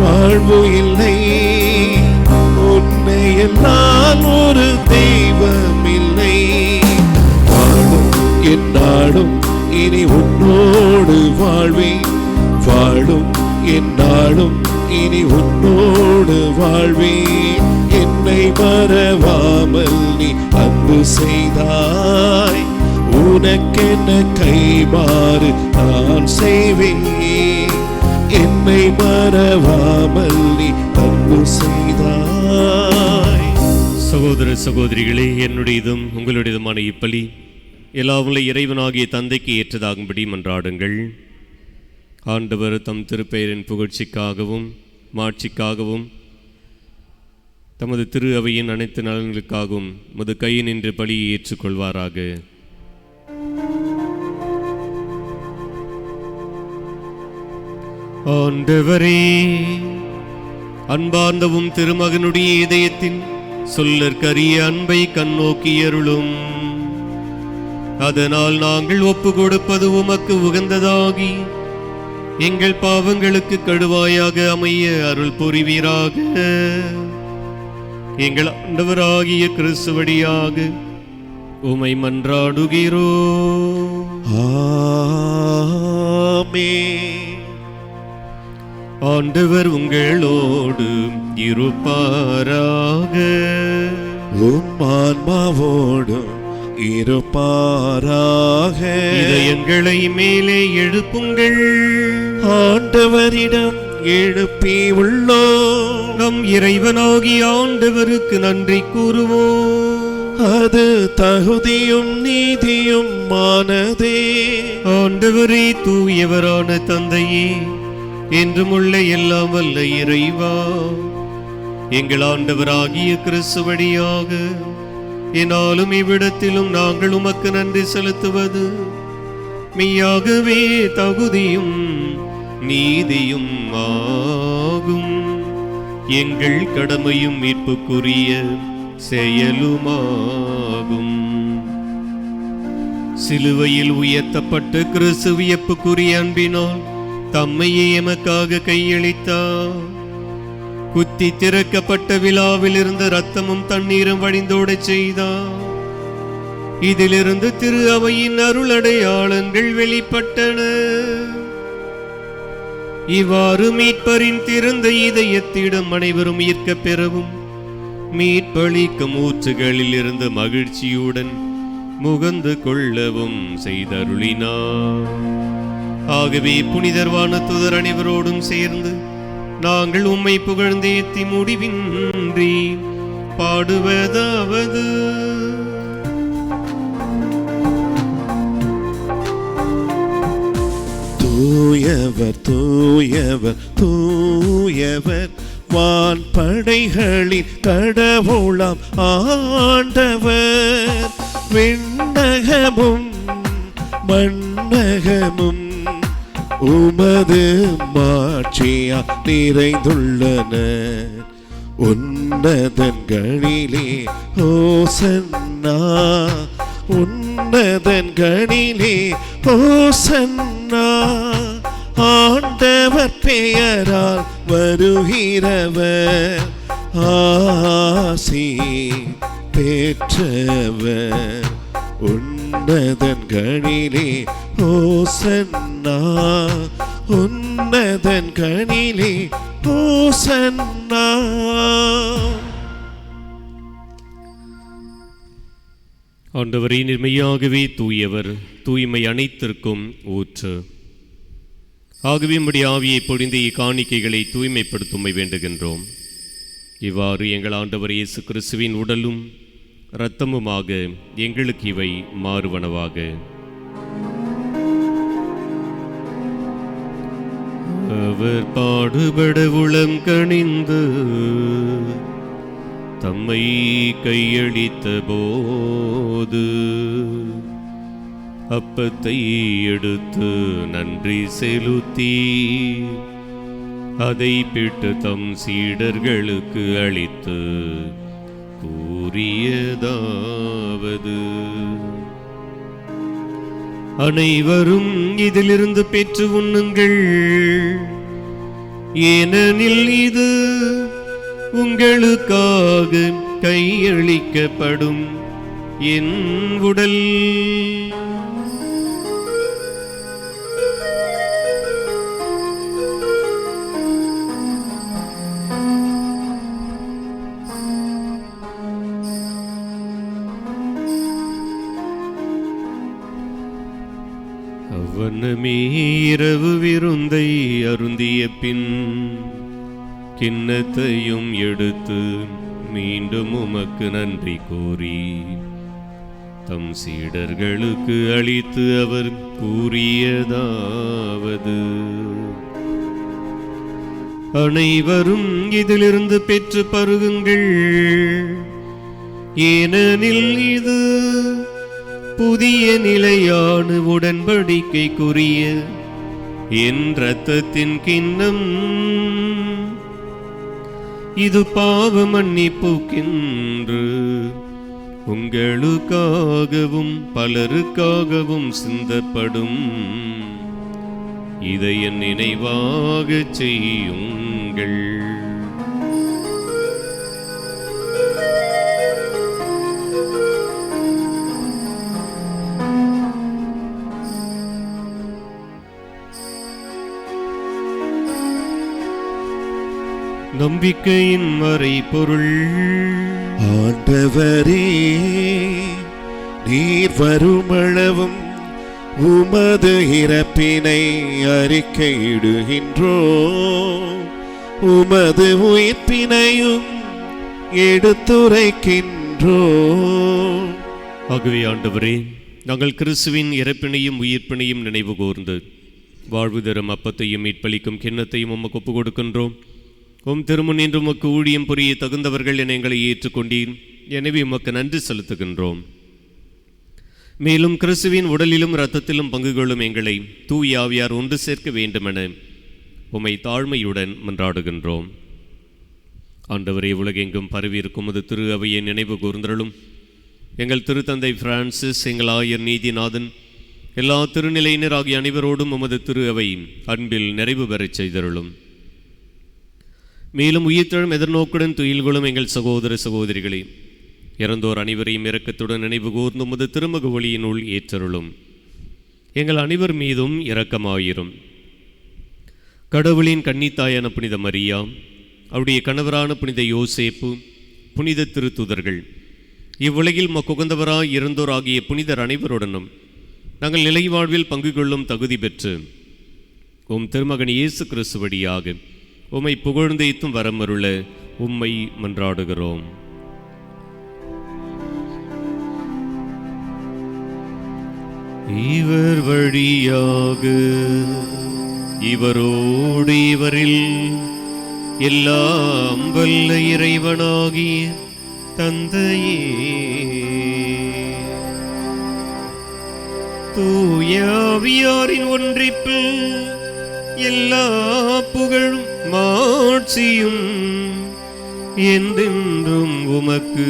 வாழ்வு இல்லை, உன்னை எல்லாம் ஒரு தெய்வம் இல்லை. வாழும் என்னாலும் இனி உன்னோடு வாழ்வேன், வாழும் என்னாலும் இனி உன்னோடு வாழ்வேன். என்னை மறவாமல் நீ அன்பு செய்தாய், உனக்கென்ன கைமாறு நான் செய்வேன். என்னை மறவாமல் நீ அன்பு செய்தாய். சகோதர சகோதரிகளே, என்னுடையதும் உங்களுடையதுமான இப்பலி எல்லாவுள்ள இறைவனாகிய தந்தைக்கு ஏற்றதாகும்படி மன்றாடுங்கள். ஆண்டவர் தம் திருப்பெயரின் புகழ்ச்சிக்காகவும் மாட்சிக்காகவும் தமது திரு அவையின் அனைத்து நலன்களுக்காகவும் மது கையினின்று பலியை ஏற்றுக்கொள்வாராக. ஆண்டவரே, அன்பார்ந்தவும் திருமகனுடைய இதயத்தின் சொல்லற்கரிய அன்பை கண்ணோக்கியருளும். அதனால் நாங்கள் ஒப்பு கொடுப்பது உமக்கு உகந்ததாகி எங்கள் பாவங்களுக்கு கடுவாயாக அமைய அருள் புரிவீராக. எங்கள் ஆண்டவராகிய கிறிஸ்து வழியாக உமை மன்றாடுகிறோம். ஆமென். ஆண்டவர் உங்களோடு இருப்பாராக. உம் ஆன்மாவோடும் இருப்பாராக. இதயங்களை மேலே எழுப்புங்கள். ஆண்டவரிடம் எழுப்பி உள்ளோம். நம் இறைவனாகிய ஆண்டவருக்கு நன்றி கூறுவோம். அது தகுதியும் நீதியும் மானதே. ஆண்டவரே, தூயவரான தந்தையே, என்றும் உள்ள எல்லாம் வல்ல இறைவா, எங்கள் ஆண்டவராகிய கிறிஸ்து வழியாக என்னாலும் இவ்விடத்திலும் நாங்கள் உமக்கு நன்றி செலுத்துவது மெய்யாகவே தகுதியும் நீதியும் ஆகும். எங்கள் கடமையும் மீட்புக்குரிய செயலுமாகும். சிலுவையில் உயர்த்தப்பட்ட கிறிஸ்து வியப்புக்குரிய அன்பினால் தம்மையே எமக்காக கையளித்தார். குத்தி திறக்கப்பட்ட விழாவில் இருந்த இரத்தமும் தண்ணீரும் வழிந்தோடச் செய்தார். இதிலிருந்து திரு அவையின் அருள் அடையாளங்கள் வெளிப்பட்டன. இவ்வாறு மீட்பரின் திறந்த இதயத்திடம் அனைவரும் ஈர்க்க பெறவும் மீட்பளிக்கும் ஊற்றுகளில் இருந்த மகிழ்ச்சியுடன் முகந்து கொள்ளவும் செய்தருளினார். ஆகவே புனிதர்வான தூதர் அனைவரோடும் சேர்ந்து நாங்கள் உம்மை புகழ்ந்தேத்தி முடிவின்றி பாடுவதாவது: தூயவர் தூயவர் தூயவர், வான் படைகளின் கடவுளாம் ஆண்டவர். விண்ணகமும் மண்ணகமும் உமது மாட்சியா நிறைந்துள்ளன. உன்னதங்களிலே ஓசன்னா, உன்னதங்களிலே ஓசன்னா. ஆண்டவர் பெயரால் வருகிறவர் ஆசி பெற்றவர். உன்னதங்களிலே ஓசன்னா, உன்னதங்களிலே ஓசன்னா. ஆண்டவரே, நிர்மையாகவே தூயவர், தூய்மை அனைத்திற்கும் ஊற்று. ஆகவே உம்முடைய ஆவியை பொழிந்து இக்காணிக்கைகளை தூய்மைப்படுத்துமை வேண்டுகின்றோம். இவ்வாறு எங்கள் ஆண்டவர் இயேசு கிறிஸ்துவின் உடலும் இரத்தமுமாக எங்களுக்கு இவை மாறுவனவாக. அவர் பாடுபட உளம் கனிந்து தம்மை கையளித்த போது அப்பத்தை எடுத்து நன்றி செலுத்தி அதை பிட்டு தம் சீடர்களுக்கு அளித்து கூறியதாவது: அனைவரும் இதிலிருந்து பெற்று உண்ணுங்கள், ஏனெனில் இது உங்களுக்காக கையளிக்கப்படும் என் உடல். அவ்வண்ணமே இரவு விருந்தை அருந்திய பின் கிண்ணத்தையும் எடுத்து மீண்டும் உமக்கு நன்றி கூறி தம் சீடர்களுக்கு அளித்து அவர் கூறியதாவது: அனைவரும் இதிலிருந்து பெற்று பருகுங்கள், ஏனெனில் இது புதிய நிலையான உடன்படிக்கைக்குரிய என் இரத்தத்தின் கிண்ணம். இது பாவ மன்னிப்புக்கென்று உங்களுக்காகவும் பலருக்காகவும் சிந்தப்படும். இதை என் நினைவாக செய்யுங்கள். நம்பிக்கையின் மறைபொருள். ஆண்டவரே, நீர் வருமளவும் உமது இறப்பினை அறிக்கையிடுகின்றோம், உமது உயிர்ப்பினையும் எடுத்துரைக்கின்றோம். ஆகவே ஆண்டவரே, நாங்கள் கிறிஸ்துவின் இறப்பினையும் உயிர்ப்பினையும் நினைவு கூர்ந்து வாழ்வு தரும் அப்பத்தையும் மீட்பளிக்கும் கிண்ணத்தையும் உமக்கு ஒப்புக் கொடுக்கின்றோம். உம் திருமுன் என்று உமக்கு ஊழியம் புரிய தகுந்தவர்கள் என எங்களை ஏற்றுக்கொண்டீர். எனவே உமக்கு நன்றி செலுத்துகின்றோம். மேலும் கிறிஸ்துவின் உடலிலும் இரத்தத்திலும் பங்கு கொள்ளும் எங்களை தூய ஆவியார் ஒன்று சேர்க்க வேண்டுமென உம்மை தாழ்மையுடன் மன்றாடுகின்றோம். ஆண்டவரே, உலகெங்கும் பரவியிருக்கும் அது திரு அவையை நினைவு கூர்ந்தருளும். எங்கள் திருத்தந்தை பிரான்சிஸ், எங்கள் ஆயர் நீதிநாதன், எல்லா திருநிலையினர் ஆகிய அனைவரோடும் உமது திரு அவை அன்பில் நிறைவு பெறச் செய்தருளும். மேலும் உயிர்த்தெழும் எதிர்நோக்குடன் துயில்களும் எங்கள் சகோதர சகோதரிகளே, இறந்தோர் அனைவரையும் இரக்கத்துடன் நினைவு கூர்ந்து உமது திருமுக ஒளியினுள் ஏற்றருளும். எங்கள் அனைவர் மீதும் இரக்கமாயிரும். கடவுளின் கன்னித்தாயான புனித மரியா, அவருடைய கணவரான புனித யோசேப்பு, புனித திருத்துதர்கள், இவ்வுலகில் மக்குகந்தவராய் இறந்தோர் ஆகிய புனிதர் அனைவருடனும் நாங்கள் நிலை வாழ்வில் பங்கு கொள்ளும் தகுதி பெற்று உம் திருமகன் இயேசு கிறிஸ்து வழியாக உம்மை புகழ்ந்தேத்தும் வரமருள உம்மை மன்றாடுகிறோம். இவர் வழியாக இவரோடு இவரில் எல்லாம் வல்ல இறைவனாகிய தந்தையே, தூய ஆவியாரின் ஒன்றிப்பில் எல்லா புகழும் மாட்சியும் என்றென்றும் உமக்கு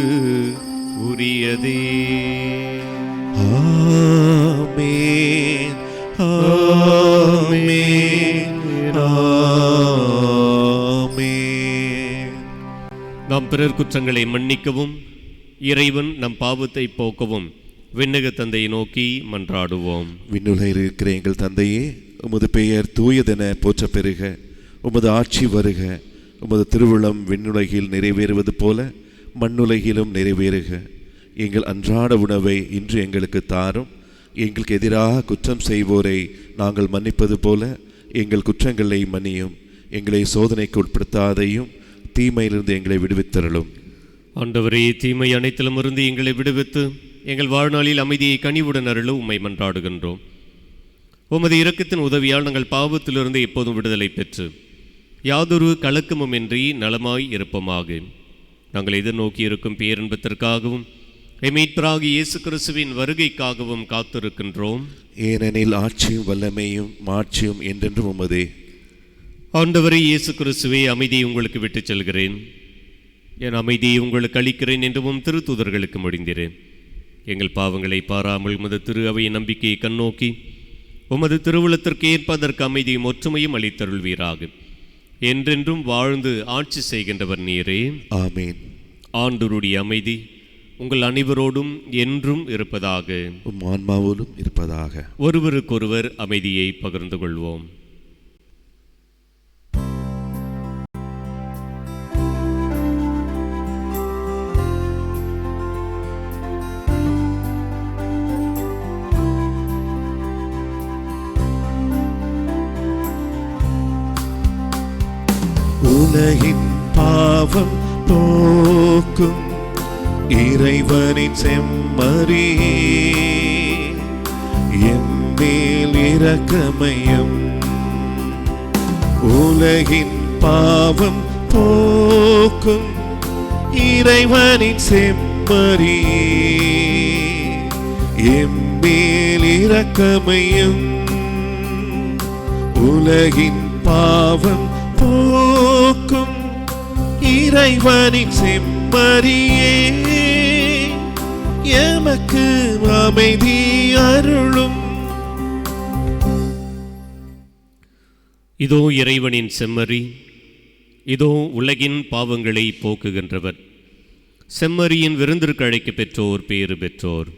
உரியதே. ஆமென், ஆமென், ஆமென். நாம் பிறர் குற்றங்களை மன்னிக்கவும் இறைவன் நம் பாவத்தை போக்கவும் விண்ணக தந்தையை நோக்கி மன்றாடுவோம். விண்ணுலகில் இருக்கிற எங்கள் தந்தையே, உமது பெயர் தூயதென போற்ற பெறுக. உமது ஆட்சி வருக. உமது திருவுளம் விண்ணுலகில் நிறைவேறுவது போல மண்ணுலகிலும் நிறைவேறுக. எங்கள் அன்றாட உணவை இன்று எங்களுக்கு தாரும். எங்களுக்கு எதிராக குற்றம் செய்வோரை நாங்கள் மன்னிப்பது போல எங்கள் குற்றங்களை மன்னியும். எங்களை சோதனைக்கு உட்படுத்தாதையும் தீமையிலிருந்து எங்களை விடுவித்தருளும். ஆண்டவரே, தீமை அனைத்திலும் இருந்து எங்களை விடுவித்து எங்கள் வாழ்நாளில் அமைதியை கனிவுடன் அருள உம்மை மன்றாடுகின்றோம். உமது இரக்கத்தின் உதவியால் நாங்கள் பாவத்திலிருந்து எப்போதும் விடுதலை பெற்று யாதொரு கலக்கமுமின்றி நலமாய் இருப்போமாக. நாங்கள் எதிர்நோக்கி இருக்கும் பேரின்பத்திற்காகவும் மீட்பராகிய இயேசு கிறிஸ்துவின் வருகைக்காகவும் காத்திருக்கின்றோம். ஏனெனில் ஆட்சியும் வல்லமையும் மாட்சியும் என்றென்றும் உமதே. ஆண்டவரே இயேசு கிறிஸ்துவே, அமைதியை உங்களுக்கு விட்டுச் செல்கிறேன், என் அமைதியை உங்களுக்கு அளிக்கிறேன் என்றும் திருத்தூதர்களுக்கு முடிந்தேன். எங்கள் பாவங்களை பாராமல் உமது திரு அவையின் நம்பிக்கையை கண்ணோக்கி உமது திருவுளத்திற்கு ஏற்ப அதற்கு அமைதியும் ஒற்றுமையும் அளித்தருள்வீராக. என்றென்றும் வாழ்ந்து ஆட்சி செய்கின்றவர் நீரே. ஆமேன். ஆண்டவருடைய அமைதி உங்கள் அனைவரோடும் என்றும் இருப்பதாக. உம் ஆன்மாவோடும் இருப்பதாக. ஒருவருக்கொருவர் அமைதியை பகிர்ந்து கொள்வோம். உலகின் பாவம் போக்கும் இறைவனின் செம்மறியே எம்மேல் இரக்கமையும். உலகின் பாவம் போக்கும் இறைவனின் செம்மறியே எம்மேல் இரக்கமையும். உலகின் பாவம் போக்கும் இறைவனின் செம்மறியே எமக்கு அமைதி அருளும். இதோ இறைவனின் செம்மறி, இதோ உலகின் பாவங்களை போக்குகின்றவர். செம்மறியின் விருந்திற்கு அழைக்க பெற்றோர் பேறு பெற்றோர்.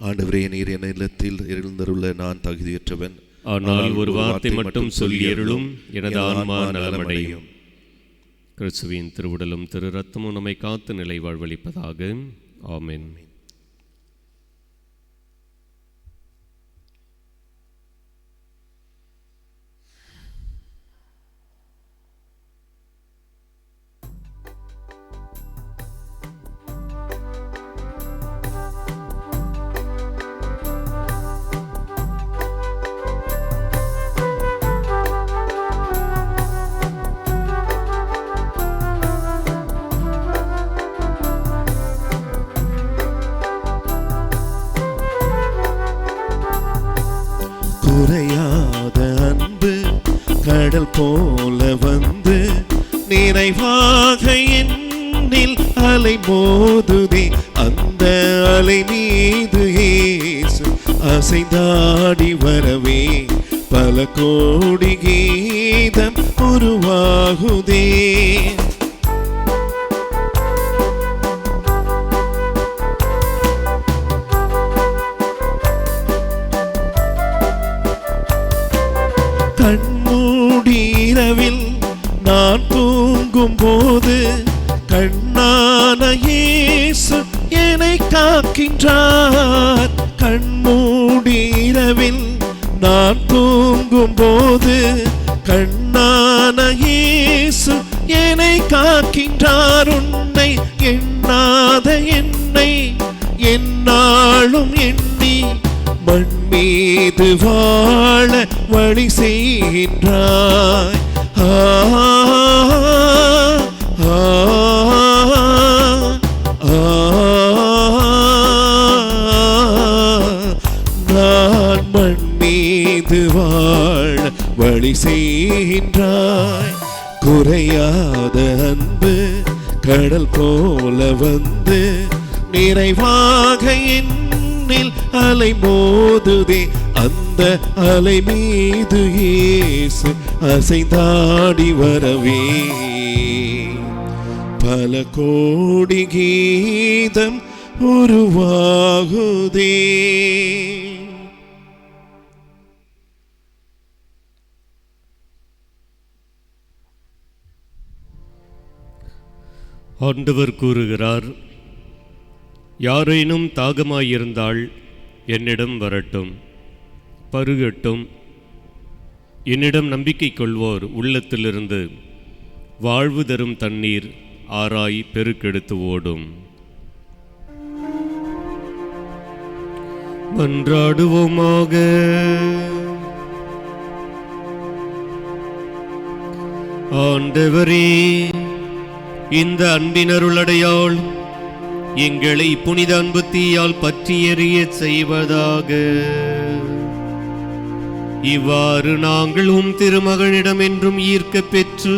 ஆண்டவரே, நீர் என் இல்லத்தில் எழுந்தருள நான் தகுதியற்றவன். ஆனால் ஒரு வார்த்தை மட்டும் சொல்லி அருளும், எனது ஆன்மா நலமடையும். கிறிஸ்துவின் திருவுடலும் திரு ரத்தமும் நம்மை காத்து நிலை வாழ்வளிப்பதாக. ஆமென். குறையாத அன்பு கடல் போல வந்து நிறைவாக என்னில் அலை மோதுதே. அந்த அலை மீது இயேசு அசைந்தாடி வரவே பல கோடி கீதம் உருவாகுதே. கண்மூடி இரவில் நான் தூங்கும் போது கண்ணான இயேசு என்னை காக்கின்றார். கண்மூடி இரவில் நான் தூங்கும் போது கண்ணான இயேசு என்னை காக்கின்றார். உன்னை எண்ணாத என்னை எந்நாளும் எண்ணி மண் மீது வாழ வழி செய்கின்றாய். நான் மண் மீது வாழ வழி செய்கின்றாய். குறையாத அன்பு கடல் போல வந்து நிறைவாக என்னில் அலை மோதுதே. அந்த அலை மீது இயேசு அசைந்தாடி வரவே பல கோடி கீதம் உருவாகுதே. ஆண்டவர் கூறுகிறார், யாரேனும் தாகமாயிருந்தால் என்னிடம் வரட்டும், பருகட்டும். என்னிடம் நம்பிக்கை கொள்வோர் உள்ளத்திலிருந்து வாழ்வு தரும் தண்ணீர் ஆராய் பெருக்கெடுத்து ஓடும். மன்றாடுவோமாக. ஆண்டவரே, இந்த அன்பினருளடையாள் எங்களை புனித அன்பு தீயால் பற்றி எறிய செய்வதாக. இவ்வாறு நாங்கள் திருமகனிடம் என்றும் ஈர்க்க பெற்று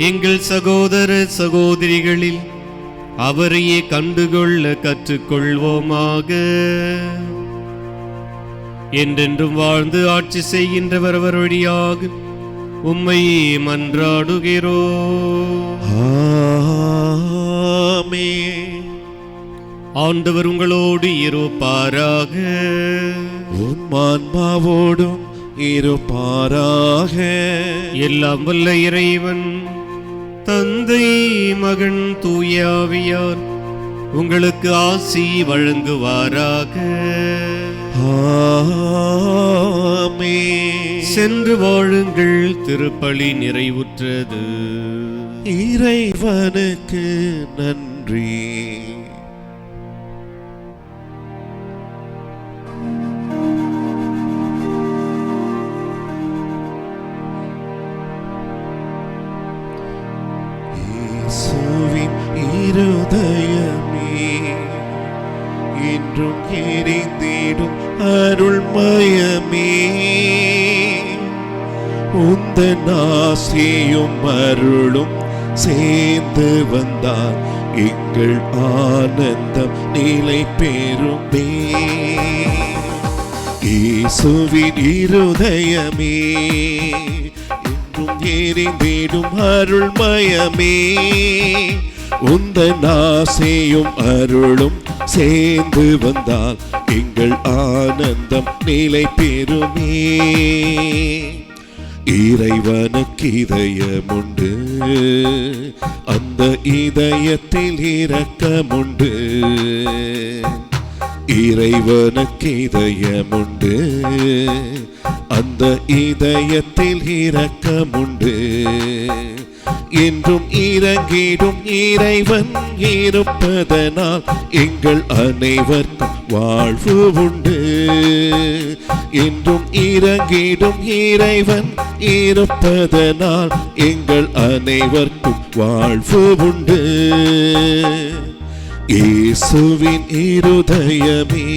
எங்கள் சகோதர சகோதரிகளில் அவரையே கண்டுகொள்ள கற்றுக்கொள்வோமாக. என்றென்றும் வாழ்ந்து ஆட்சி செய்கின்றவர் அவர் வழியாக உம்மை மன்றாடுகிறோம். ஆண்டவர் உங்களோடு இருப்பாராக. உம் ஆன்மாவோடும் இருப்பாராக. எல்லாம் வல்ல இறைவன் தந்தை மகன் தூய ஆவியார் உங்களுக்கு ஆசி வழங்குவாராக. சென்று வாழுங்கள், திருப்பலி நிறைவுற்றது. இறைவனுக்கு நன்றி. இயேசுவின் இருதயமே என்றும் எரிந்திடும் அருள்மயமே, உந்தன் ஆசியும் அருளும் சேர்ந்து வந்தால் எங்கள் ஆனந்தம் நிலை பெறுமே. இயேசுவின் இருதயமே என்றும் எரிந்திடும் அருள்மயமே, உந்தன் ஆசையும் அருளும் சேர்ந்து வந்தால் எங்கள் ஆனந்தம் நிலை பெறுமே. இறைவனுக்கு இதயமுண்டு, அந்த இதயத்தில் இரக்கமுண்டு. இறைவனுக்கு இதயமுண்டு, அந்த இதயத்தில் இரக்கமுண்டு. என்றும் இறங்கிடும் இறைவன் இருப்பதனால் எங்கள் அனைவருக்கும் வாழ்வு உண்டு. என்றும் இறங்கிடும் இறைவன் இருப்பதனால் எங்கள் அனைவருக்கும் வாழ்வு உண்டு. இயேசுவின் இருதயமே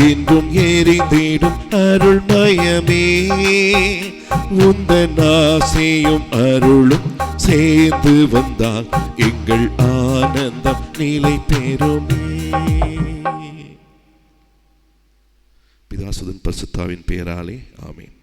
என்றும் எரிந்திடும் அருள்மயமே, உந்தன் ஆசையும் அருளும் சேர்ந்து வந்தால் எங்கள் ஆனந்தம் நிலை பெறுமே. பிதாசுதன் பரிசுத்தாவின் பெயராலே ஆமென்.